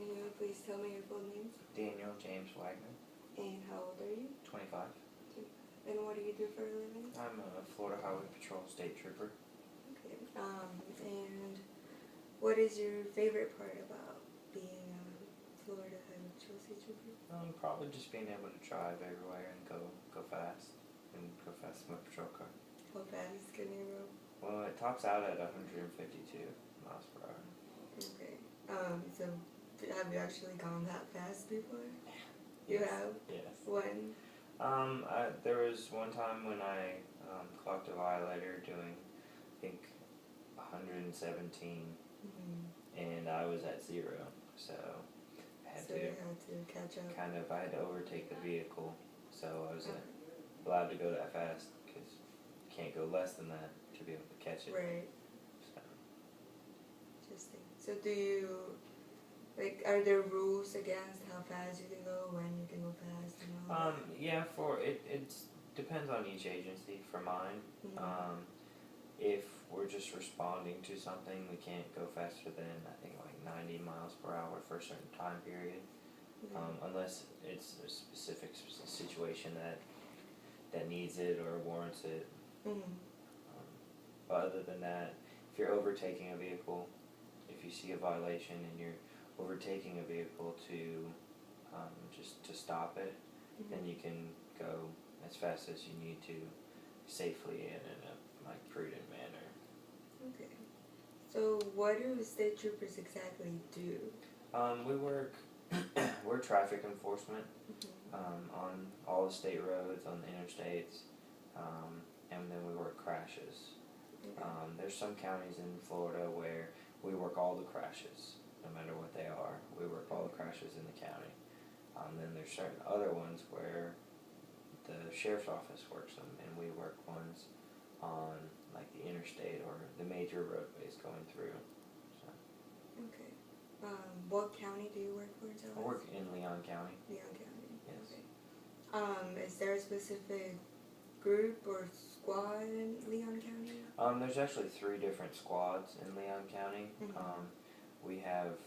Can you please tell me your full name? Daniel James Wagner, And how old are you? 25. And what do you do for a living? I'm a Florida Highway Patrol State Trooper. Okay. And what is your favorite part about being a Florida Highway Patrol State Trooper? Probably just being able to drive everywhere and go fast in my patrol car. How fast can you go? Well, it tops out at 152 miles per hour. Okay. So have you actually gone that fast before? You Yes. have? Yes. When? There was one time when I clocked a violator doing, I think, 117, and I was at 0, so I had So you had to catch up. I had to overtake the vehicle, so I was allowed to go that fast, because you can't go less than that to be able to catch it. Right. So. Interesting. So do you, are there rules against how fast you can go, when you can go fast and all that? Yeah, it depends on each agency. For mine, if we're just responding to something, we can't go faster than, I think, like 90 miles per hour for a certain time period, unless it's a specific situation that needs it or warrants it. But other than that, if you're overtaking a vehicle, if you see a violation and you're overtaking a vehicle to just to stop it, then you can go as fast as you need to, safely and in a prudent manner. Okay. So what do state troopers exactly do? We work. We're traffic enforcement on all the state roads, on the interstates, and then we work crashes. Okay. There's some counties in Florida where we work all the crashes, no matter what they are. We work all the crashes in the county. Then there's certain other ones where the sheriff's office works them, and we work ones on like the interstate or the major roadways going through. So. Okay. What county do you work for? I work in Leon County. Leon County. Yes. Okay. Is there a specific group or squad in Leon County? There's actually 3 different squads in Leon County. We have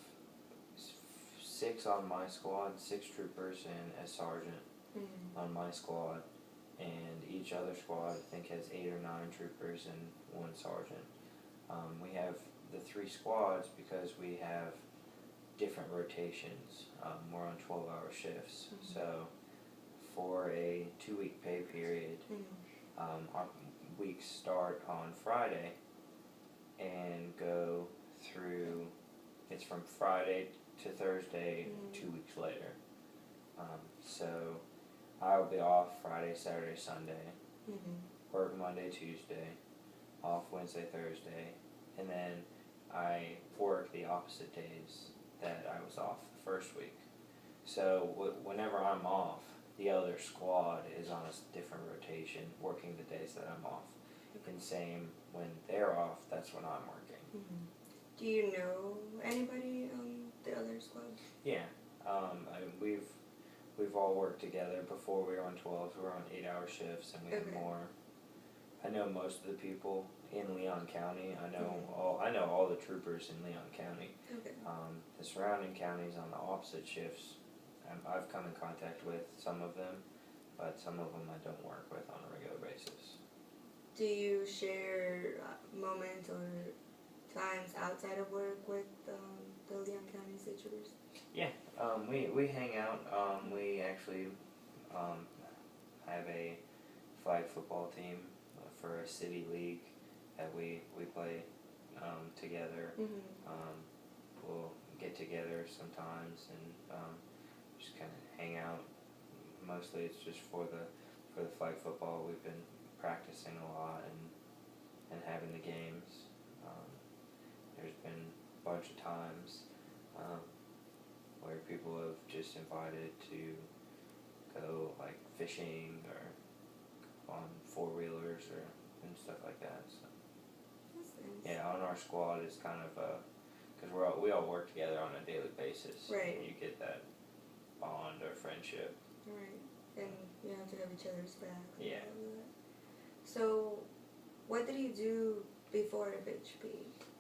6 on my squad, 6 troopers and a sergeant on my squad, and each other squad I think has 8 or 9 troopers and 1 sergeant. We have the 3 squads because we have different rotations. We're on 12-hour shifts, so for a 2-week pay period, our weeks start on Friday and go through, it's from Friday to Thursday, 2 weeks later. So I'll be off Friday, Saturday, Sunday, work Monday, Tuesday, off Wednesday, Thursday, and then I work the opposite days that I was off the first week. So whenever I'm off, the other squad is on a different rotation, working the days that I'm off. And same when they're off, that's when I'm working. Do you know anybody on the other squad? Yeah, we've all worked together. Before we were on 12s, we were on 8-hour shifts, and we had more. I know most of the people in Leon County. I know all the troopers in Leon County. Okay. The surrounding counties on the opposite shifts, I've come in contact with some of them, but some of them I don't work with on a regular basis. Do you share moments or times outside of work with the Leon County State Troopers? Yeah, we hang out. We actually have a flag football team for a city league that we play together. We'll get together sometimes and just kind of hang out. Mostly it's just for the flag football. We've been practicing a lot and having the games. There's been a bunch of times where people have just invited to go like fishing or on 4-wheelers and stuff like that. So. That's nice. Yeah, on our squad is kind of because we all work together on a daily basis. Right. And you get that bond or friendship. Right, and you have to have each other's back. Yeah. So, what did you do before FHP?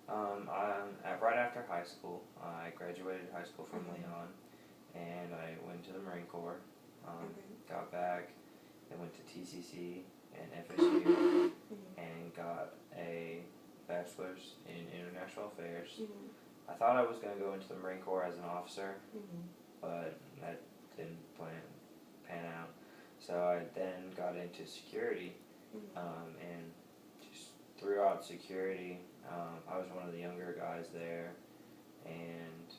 Right after high school, I graduated high school from Mhm. Leon, and I went to the Marine Corps. Okay. Got back, and went to TCC and FSU, Mhm. and got a bachelor's in international affairs. Mhm. I thought I was going to go into the Marine Corps as an officer, Mhm. but that didn't pan out. So I then got into security, Mhm. and just throughout security, I was one of the younger guys there, and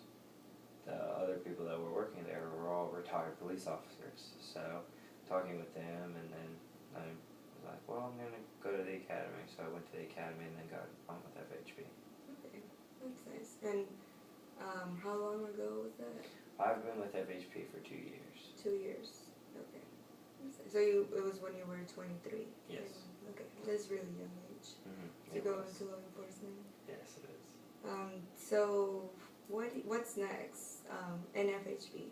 the other people that were working there were all retired police officers. So talking with them, and then I was like, well, I'm gonna go to the academy. So I went to the academy and then got on with FHB. Okay, that's nice. And how long ago was that? I've been with FHP for 2 years. 2 years. Okay. That's nice. So it was when you were 23. Yes. 21. Okay, that's really young age to go into law enforcement. Yes, it is. So what's next in FHB?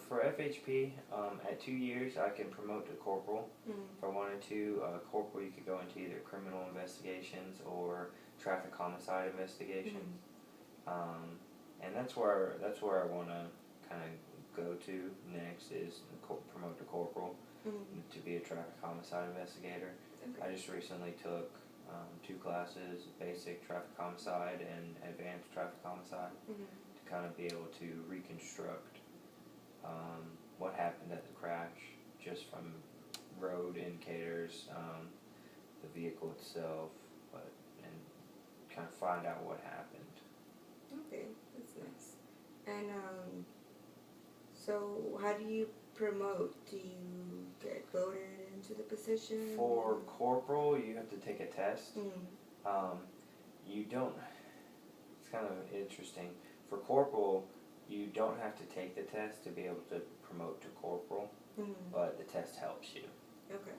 For FHP, at 2 years, I can promote to corporal. If I wanted to, corporal, you could go into either criminal investigations or traffic homicide investigations. And that's where I want to kind of go to next is promote to corporal to be a traffic homicide investigator. Okay. I just recently took 2 classes, basic traffic homicide and advanced traffic homicide, to kind of be able to reconstruct what happened at the crash, just from road indicators, the vehicle itself, and kind of find out what happened. Okay, that's nice. And so how do you promote? Do you get voted into the position? For corporal, you have to take a test. You don't. It's kind of interesting. For corporal, you don't have to take the test to be able to promote to corporal, but the test helps you. Okay.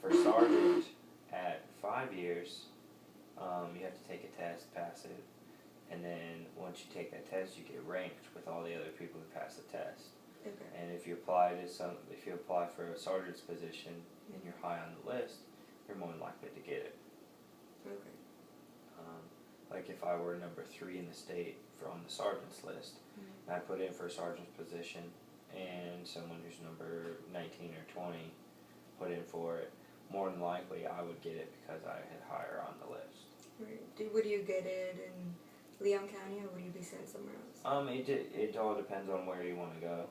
For sergeant, at 5 years, you have to take a test, pass it, and then once you take that test, you get ranked with all the other people who pass the test. Okay. And if you apply for a sergeant's position and you're high on the list, you're more likely to get it. Okay. Like if I were number 3 in the state on the sergeant's list, and I put in for a sergeant's position, and someone who's number 19 or 20 put in for it, more than likely I would get it because I had higher on the list. Right. Would you get it in Leon County, or would you be sent somewhere else? It all depends on where you want to go.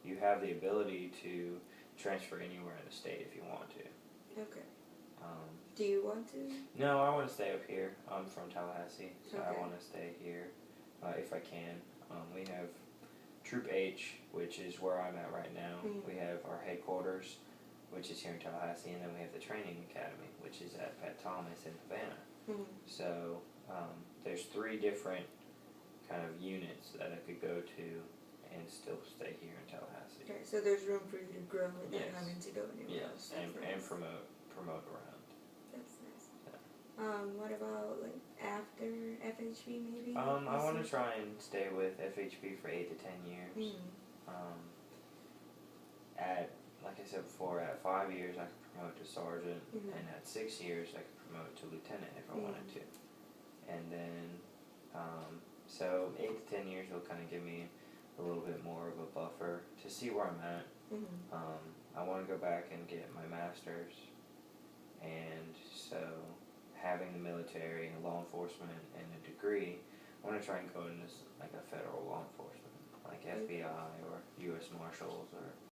You have the ability to transfer anywhere in the state if you want to. Okay. Do you want to? No, I want to stay up here. I'm from Tallahassee, so I Okay. want to stay here if I can. We have Troop H, which is where I'm at right now. We have our headquarters, which is here in Tallahassee, and then we have the training academy, which is at Pat Thomas in Havana. So there's 3 different kind of units that I could go to and still stay here in Tallahassee. Okay, so there's room for you to grow without Yes. having to go anywhere else. Yes, and That's nice. promote around. That's nice. What about like after FHB maybe? I want to try and stay with FHB for 8 to 10 years. Like I said before, at 5 years I could promote to sergeant, and at 6 years I could promote to lieutenant if I wanted to. And then, so 8 to 10 years will kind of give me a little bit more of a buffer to see where I'm at. I want to go back and get my master's, and so having the military and law enforcement and a degree, I want to try and go into like a federal law enforcement, like FBI or U.S. Marshals or